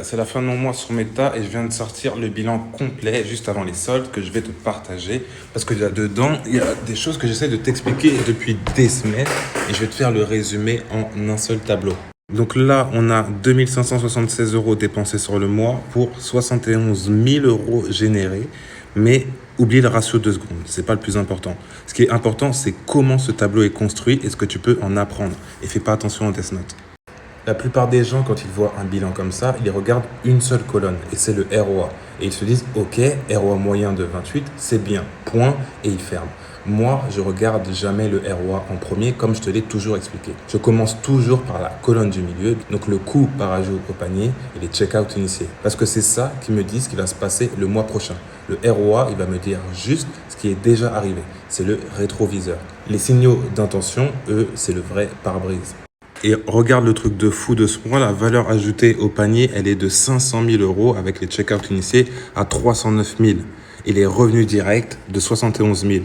C'est la fin de mon mois sur Meta et je viens de sortir le bilan complet juste avant les soldes que je vais te partager parce que là-dedans, il y a des choses que j'essaie de t'expliquer depuis des semaines et je vais te faire le résumé en un seul tableau. Donc là, on a 2576 euros dépensés sur le mois pour 71 000 euros générés, mais oublie le ratio de secondes, c'est pas le plus important. Ce qui est important, c'est comment ce tableau est construit et ce que tu peux en apprendre. Et fais pas attention aux Death Note. La plupart des gens, quand ils voient un bilan comme ça, ils regardent une seule colonne et c'est le ROA. Et ils se disent, ok, ROA moyen de 28, c'est bien, point, et ils ferment. Moi, je regarde jamais le ROA en premier, comme je te l'ai toujours expliqué. Je commence toujours par la colonne du milieu, donc le coût par ajout au panier et les check-out initiés. Parce que c'est ça qui me dit ce qui va se passer le mois prochain. Le ROA, il va me dire juste ce qui est déjà arrivé. C'est le rétroviseur. Les signaux d'intention, eux, c'est le vrai pare-brise. Et regarde le truc de fou de ce mois, la valeur ajoutée au panier, elle est de 500 000 euros avec les check-out initiés à 309 000 et les revenus directs de 71 000.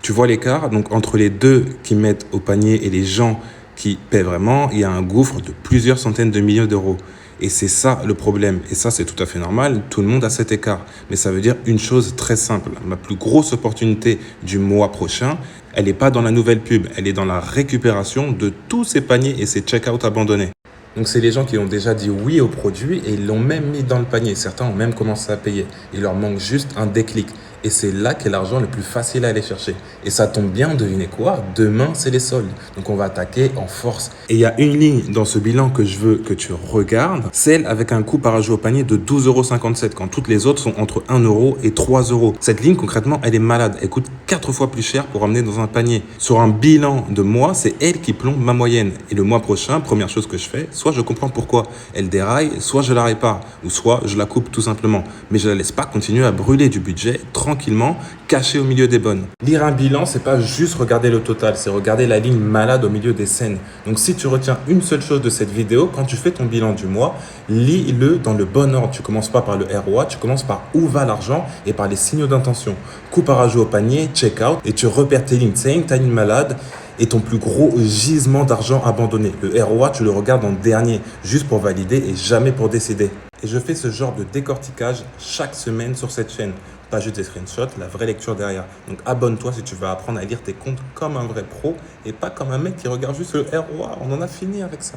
Tu vois l'écart? Donc entre les deux qui mettent au panier et les gens qui paient vraiment, il y a un gouffre de plusieurs centaines de millions d'euros. Et c'est ça le problème. Et ça, c'est tout à fait normal. Tout le monde a cet écart. Mais ça veut dire une chose très simple. Ma plus grosse opportunité du mois prochain, elle n'est pas dans la nouvelle pub. Elle est dans la récupération de tous ces paniers et ces check-out abandonnés. Donc, c'est les gens qui ont déjà dit oui au produit et ils l'ont même mis dans le panier. Certains ont même commencé à payer. Il leur manque juste un déclic. Et c'est là qu'est l'argent le plus facile à aller chercher. Et ça tombe bien, devinez quoi? Demain, c'est les soldes. Donc, on va attaquer en force. Et il y a une ligne dans ce bilan que je veux que tu regardes, celle avec un coût par ajout au panier de 12,57 € quand toutes les autres sont entre 1 € et 3 €. Cette ligne, concrètement, elle est malade. Elle coûte 4 fois plus cher pour emmener dans un panier. Sur un bilan de mois, c'est elle qui plombe ma moyenne. Et le mois prochain, première chose que je fais, soit je comprends pourquoi elle déraille, soit je la répare, ou soit je la coupe tout simplement. Mais je la laisse pas continuer à brûler du budget tranquillement, caché au milieu des bonnes. Lire un bilan, c'est pas juste regarder le total, c'est regarder la ligne malade au milieu des scènes. Donc si tu retiens une seule chose de cette vidéo, quand tu fais ton bilan du mois, lis-le dans le bon ordre. Tu commences pas par le ROA, tu commences par où va l'argent et par les signaux d'intention. Coût par ajout au panier, check-out, et tu repères tes lignes saines, ta ligne malade et ton plus gros gisement d'argent abandonné. Le ROA, tu le regardes en dernier, juste pour valider et jamais pour décider. Et je fais ce genre de décortiquage chaque semaine sur cette chaîne. Pas juste des screenshots, la vraie lecture derrière. Donc abonne-toi si tu veux apprendre à lire tes comptes comme un vrai pro et pas comme un mec qui regarde juste le ROA. On en a fini avec ça.